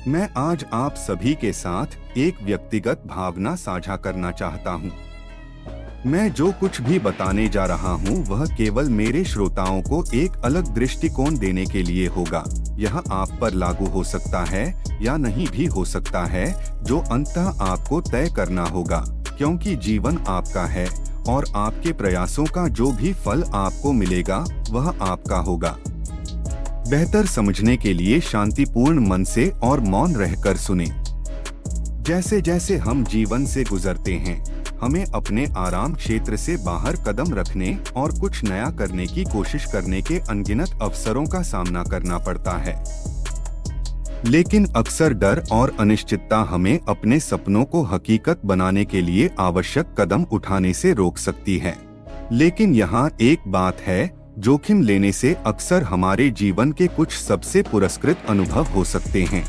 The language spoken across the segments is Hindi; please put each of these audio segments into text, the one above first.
मैं आज आप सभी के साथ एक व्यक्तिगत भावना साझा करना चाहता हूँ। मैं जो कुछ भी बताने जा रहा हूँ वह केवल मेरे श्रोताओं को एक अलग दृष्टिकोण देने के लिए होगा। यह आप पर लागू हो सकता है या नहीं भी हो सकता है, जो अंततः आपको तय करना होगा, क्योंकि जीवन आपका है और आपके प्रयासों का जो भी फल आपको मिलेगा वह आपका होगा। बेहतर समझने के लिए शांतिपूर्ण मन से और मौन रहकर सुने। जैसे जैसे हम जीवन से गुजरते हैं, हमें अपने आराम क्षेत्र से बाहर कदम रखने और कुछ नया करने की कोशिश करने के अनगिनत अवसरों का सामना करना पड़ता है। लेकिन अक्सर डर और अनिश्चितता हमें अपने सपनों को हकीकत बनाने के लिए आवश्यक कदम उठाने से रोक सकती है। लेकिन यहाँ एक बात है, जोखिम लेने से अक्सर हमारे जीवन के कुछ सबसे पुरस्कृत अनुभव हो सकते हैं।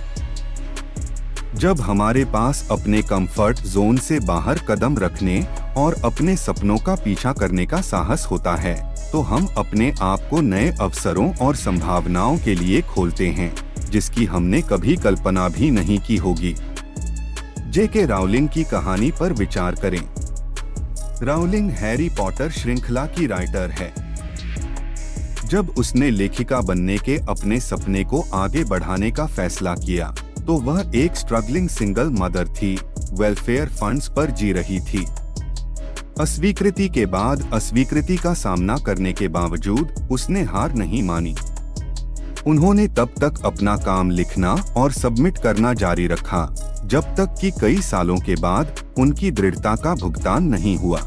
जब हमारे पास अपने कंफर्ट जोन से बाहर कदम रखने और अपने सपनों का पीछा करने का साहस होता है, तो हम अपने आप को नए अवसरों और संभावनाओं के लिए खोलते हैं, जिसकी हमने कभी कल्पना भी नहीं की होगी। J.K. राउलिंग की कहानी पर विचार करें। राउलिंग हैरी पॉटर श्रृंखला की राइटर है। जब उसने लेखिका बनने के अपने सपने को आगे बढ़ाने का फैसला किया, तो वह एक स्ट्रगलिंग सिंगल मदर थी, वेलफेयर फंड्स पर जी रही थी। अस्वीकृति के बाद अस्वीकृति का सामना करने के बावजूद उसने हार नहीं मानी। उन्होंने तब तक अपना काम लिखना और सबमिट करना जारी रखा, जब तक कि कई सालों के बाद उनकी दृढ़ता का भुगतान नहीं हुआ।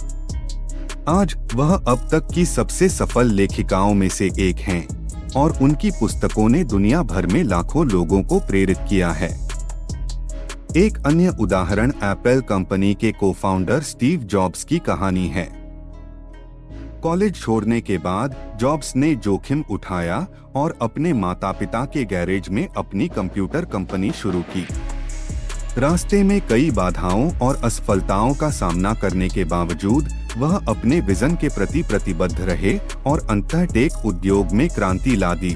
आज वह अब तक की सबसे सफल लेखिकाओं में से एक हैं और उनकी पुस्तकों ने दुनिया भर में लाखों लोगों को प्रेरित किया है। एक अन्य उदाहरण एप्पल कंपनी के को-फाउंडर स्टीव जॉब्स की कहानी है। कॉलेज छोड़ने के बाद जॉब्स ने जोखिम उठाया और अपने माता-पिता के गैरेज में अपनी कंप्यूटर कंपनी शुरू की। रास्ते में कई बाधाओं और असफलताओं का सामना करने के बावजूद वह अपने विजन के प्रति प्रतिबद्ध रहे और अंततः टेक उद्योग में क्रांति ला दी।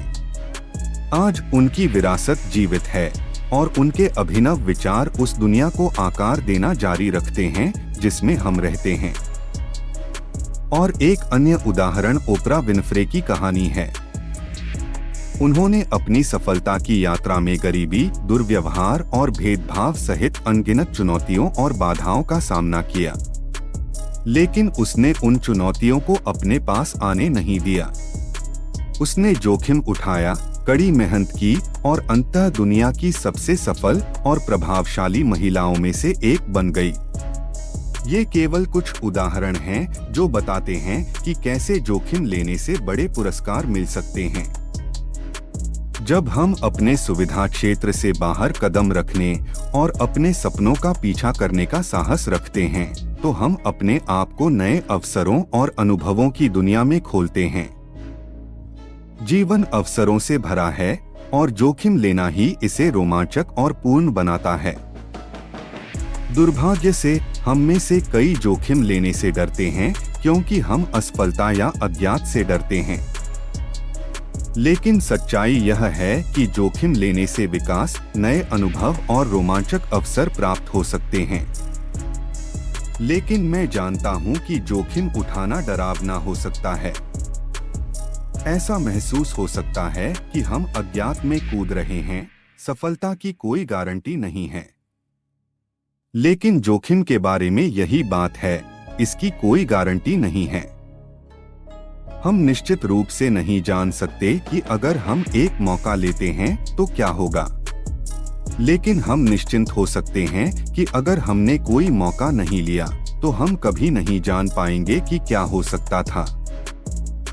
आज उनकी विरासत जीवित है और उनके अभिनव विचार उस दुनिया को आकार देना जारी रखते हैं जिसमें हम रहते हैं। और एक अन्य उदाहरण ओपरा विनफ्रे की कहानी है। उन्होंने अपनी सफलता की यात्रा में गरीबी, दुर्व्यवहार और भेदभाव सहित अनगिनत चुनौतियों और बाधाओं का सामना किया, लेकिन उसने उन चुनौतियों को अपने पास आने नहीं दिया। उसने जोखिम उठाया, कड़ी मेहनत की और अंततः दुनिया की सबसे सफल और प्रभावशाली महिलाओं में से एक बन गई। ये केवल कुछ उदाहरण हैं जो बताते हैं कि कैसे जोखिम लेने से बड़े पुरस्कार मिल सकते हैं। जब हम अपने सुविधा क्षेत्र से बाहर कदम रखने और अपने सपनों का पीछा करने का साहस रखते हैं, तो हम अपने आप को नए अवसरों और अनुभवों की दुनिया में खोलते हैं। जीवन अवसरों से भरा है और जोखिम लेना ही इसे रोमांचक और पूर्ण बनाता है। दुर्भाग्य से हम में से कई जोखिम लेने से डरते हैं क्योंकि हम असफलता या अज्ञात से डरते हैं। लेकिन सच्चाई यह है कि जोखिम लेने से विकास, नए अनुभव और रोमांचक अवसर प्राप्त हो सकते हैं। लेकिन मैं जानता हूं कि जोखिम उठाना डरावना हो सकता है। ऐसा महसूस हो सकता है कि हम अज्ञात में कूद रहे हैं, सफलता की कोई गारंटी नहीं है। लेकिन जोखिम के बारे में यही बात है, इसकी कोई गारंटी नहीं है। हम निश्चित रूप से नहीं जान सकते कि अगर हम एक मौका लेते हैं तो क्या होगा, लेकिन हम निश्चिंत हो सकते हैं कि अगर हमने कोई मौका नहीं लिया तो हम कभी नहीं जान पाएंगे कि क्या हो सकता था।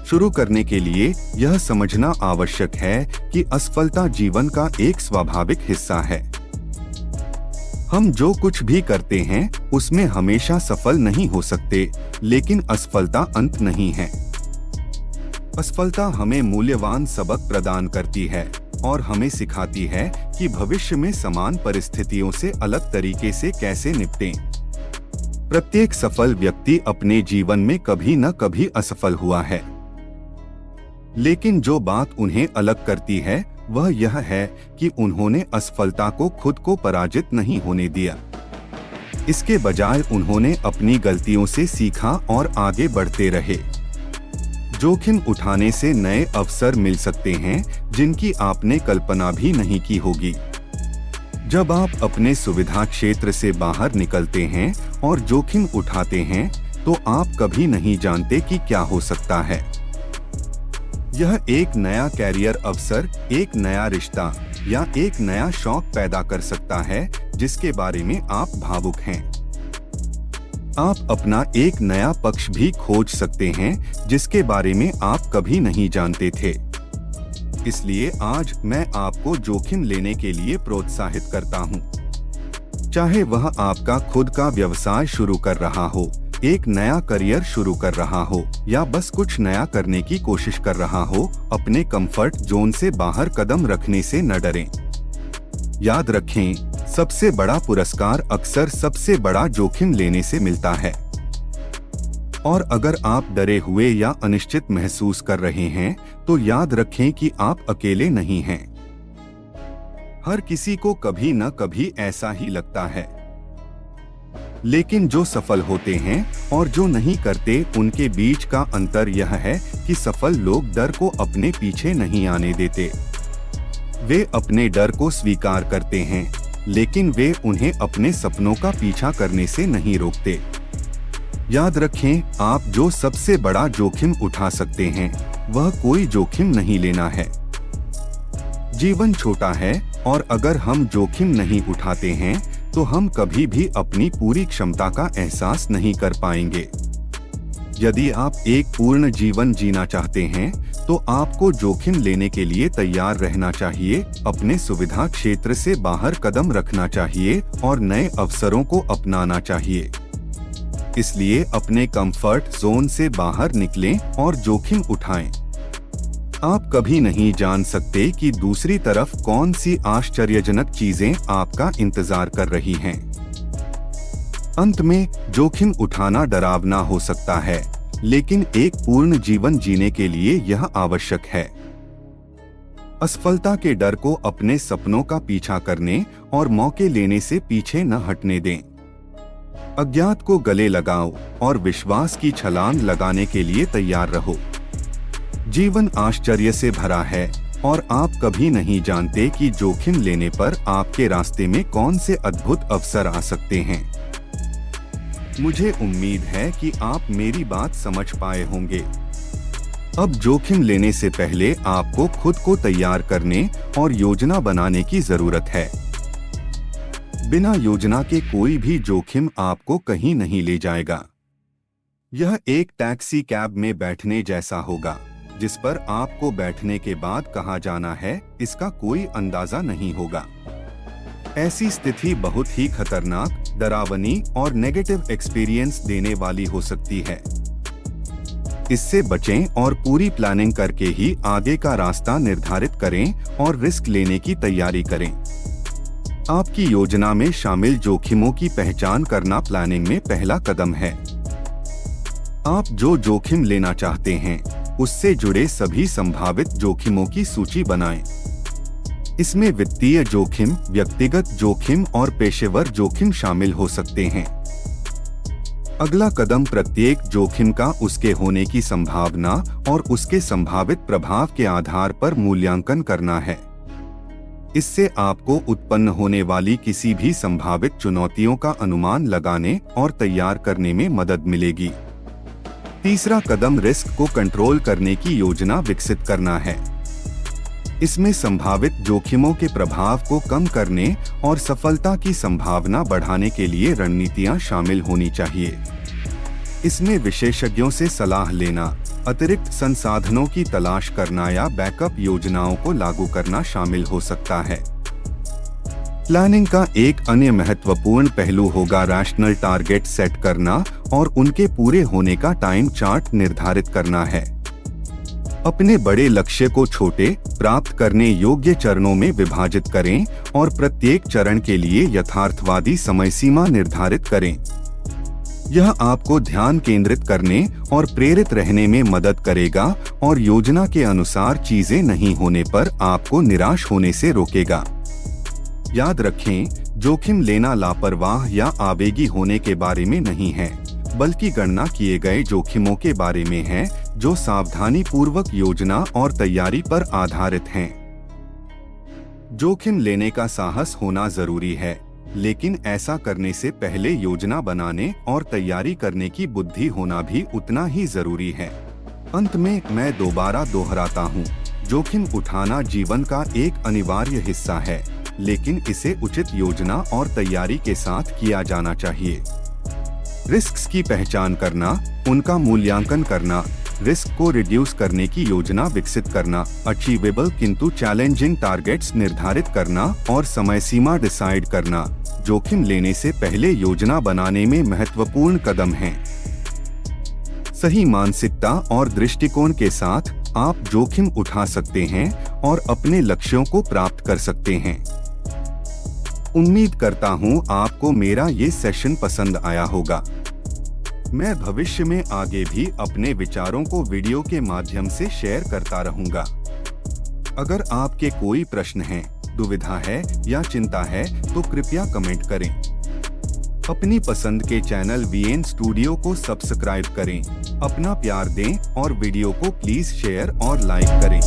शुरू करने के लिए यह समझना आवश्यक है कि असफलता जीवन का एक स्वाभाविक हिस्सा है। हम जो कुछ भी करते हैं उसमें हमेशा सफल नहीं हो सकते, लेकिन असफलता अंत नहीं है। असफलता हमें मूल्यवान सबक प्रदान करती है और हमें सिखाती है कि भविष्य में समान परिस्थितियों से अलग तरीके से कैसे निपटें। प्रत्येक सफल व्यक्ति अपने जीवन में कभी न कभी असफल हुआ है। लेकिन जो बात उन्हें अलग करती है वह यह है कि उन्होंने असफलता को खुद को पराजित नहीं होने दिया। इसके बजाय उन्होंने अपनी गलतियों से सीखा और आगे बढ़ते रहे। जोखिम उठाने से नए अवसर मिल सकते हैं जिनकी आपने कल्पना भी नहीं की होगी। जब आप अपने सुविधा क्षेत्र से बाहर निकलते हैं और जोखिम उठाते हैं तो आप कभी नहीं जानते कि क्या हो सकता है। यह एक नया कैरियर अवसर, एक नया रिश्ता या एक नया शौक पैदा कर सकता है जिसके बारे में आप भावुक हैं। आप अपना एक नया पक्ष भी खोज सकते हैं जिसके बारे में आप कभी नहीं जानते थे। इसलिए आज मैं आपको जोखिम लेने के लिए प्रोत्साहित करता हूं। चाहे वह आपका खुद का व्यवसाय शुरू कर रहा हो, एक नया करियर शुरू कर रहा हो या बस कुछ नया करने की कोशिश कर रहा हो, अपने कंफर्ट जोन से बाहर कदम रखने से न डरें। याद रखें, सबसे बड़ा पुरस्कार अक्सर सबसे बड़ा जोखिम लेने से मिलता है। और अगर आप डरे हुए या अनिश्चित महसूस कर रहे हैं तो याद रखें कि आप अकेले नहीं हैं। हर किसी को कभी न कभी ऐसा ही लगता है। लेकिन जो सफल होते हैं और जो नहीं करते उनके बीच का अंतर यह है कि सफल लोग डर को अपने पीछे नहीं आने देते। वे अपने डर को स्वीकार करते हैं, लेकिन वे उन्हें अपने सपनों का पीछा करने से नहीं रोकते। याद रखें, आप जो सबसे बड़ा जोखिम उठा सकते हैं वह कोई जोखिम नहीं लेना है। जीवन छोटा है और अगर हम जोखिम नहीं उठाते हैं तो हम कभी भी अपनी पूरी क्षमता का एहसास नहीं कर पाएंगे। यदि आप एक पूर्ण जीवन जीना चाहते हैं तो आपको जोखिम लेने के लिए तैयार रहना चाहिए, अपने सुविधा क्षेत्र से बाहर कदम रखना चाहिए और नए अवसरों को अपनाना चाहिए। इसलिए अपने कंफर्ट जोन से बाहर निकलें और जोखिम उठाएं। आप कभी नहीं जान सकते कि दूसरी तरफ कौन सी आश्चर्यजनक चीजें आपका इंतजार कर रही हैं। अंत में, जोखिम उठाना डरावना हो सकता है, लेकिन एक पूर्ण जीवन जीने के लिए यह आवश्यक है। असफलता के डर को अपने सपनों का पीछा करने और मौके लेने से पीछे न हटने दें। अज्ञात को गले लगाओ और विश्वास की छलांग लगाने के लिए तैयार रहो। जीवन आश्चर्य से भरा है और आप कभी नहीं जानते कि जोखिम लेने पर आपके रास्ते में कौन से अद्भुत अवसर आ सकते हैं। मुझे उम्मीद है कि आप मेरी बात समझ पाए होंगे। अब जोखिम लेने से पहले आपको खुद को तैयार करने और योजना बनाने की जरूरत है। बिना योजना के कोई भी जोखिम आपको कहीं नहीं ले जाएगा। यह एक टैक्सी कैब में बैठने जैसा होगा, जिस पर आपको बैठने के बाद कहाँ जाना है इसका कोई अंदाजा नहीं होगा। ऐसी स्थिति बहुत ही खतरनाक, डरावनी और नेगेटिव एक्सपीरियंस देने वाली हो सकती है। इससे बचें और पूरी प्लानिंग करके ही आगे का रास्ता निर्धारित करें और रिस्क लेने की तैयारी करें। आपकी योजना में शामिल जोखिमों की पहचान करना प्लानिंग में पहला कदम है। आप जो जोखिम लेना चाहते हैं उससे जुड़े सभी संभावित जोखिमों की सूची बनाएं। इसमें वित्तीय जोखिम, व्यक्तिगत जोखिम और पेशेवर जोखिम शामिल हो सकते हैं। अगला कदम प्रत्येक जोखिम का उसके होने की संभावना और उसके संभावित प्रभाव के आधार पर मूल्यांकन करना है। इससे आपको उत्पन्न होने वाली किसी भी संभावित चुनौतियों का अनुमान लगाने और तैयार करने में मदद मिलेगी। तीसरा कदम रिस्क को कंट्रोल करने की योजना विकसित करना है। इसमें संभावित जोखिमों के प्रभाव को कम करने और सफलता की संभावना बढ़ाने के लिए रणनीतियां शामिल होनी चाहिए। इसमें विशेषज्ञों से सलाह लेना, अतिरिक्त संसाधनों की तलाश करना या बैकअप योजनाओं को लागू करना शामिल हो सकता है। प्लानिंग का एक अन्य महत्वपूर्ण पहलू होगा रैशनल टारगेट सेट करना और उनके पूरे होने का टाइम चार्ट निर्धारित करना है। अपने बड़े लक्ष्य को छोटे, प्राप्त करने योग्य चरणों में विभाजित करें और प्रत्येक चरण के लिए यथार्थवादी समय सीमा निर्धारित करें। यह आपको ध्यान केंद्रित करने और प्रेरित रहने में मदद करेगा और योजना के अनुसार चीजें नहीं होने पर आपको निराश होने से रोकेगा। याद रखें, जोखिम लेना लापरवाह या आवेगी होने के बारे में नहीं है, बल्कि गणना किए गए जोखिमों के बारे में है जो सावधानी पूर्वक योजना और तैयारी पर आधारित हैं। जोखिम लेने का साहस होना जरूरी है, लेकिन ऐसा करने से पहले योजना बनाने और तैयारी करने की बुद्धि होना भी उतना ही जरूरी है। अंत में मैं दोबारा दोहराता हूँ, जोखिम उठाना जीवन का एक अनिवार्य हिस्सा है, लेकिन इसे उचित योजना और तैयारी के साथ किया जाना चाहिए। रिस्क्स की पहचान करना, उनका मूल्यांकन करना, रिस्क को रिड्यूस करने की योजना विकसित करना, अचीवेबल किंतु चैलेंजिंग टारगेट्स निर्धारित करना और समय सीमा डिसाइड करना जोखिम लेने से पहले योजना बनाने में महत्वपूर्ण कदम हैं। सही मानसिकता और दृष्टिकोण के साथ आप जोखिम उठा सकते हैं और अपने लक्ष्यों को प्राप्त कर सकते हैं। उम्मीद करता हूं आपको मेरा ये सेशन पसंद आया होगा। मैं भविष्य में आगे भी अपने विचारों को वीडियो के माध्यम से शेयर करता रहूंगा। अगर आपके कोई प्रश्न है, दुविधा है या चिंता है तो कृपया कमेंट करें। अपनी पसंद के चैनल वीएन स्टूडियो को सब्सक्राइब करें, अपना प्यार दें और वीडियो को प्लीज शेयर और लाइक करें।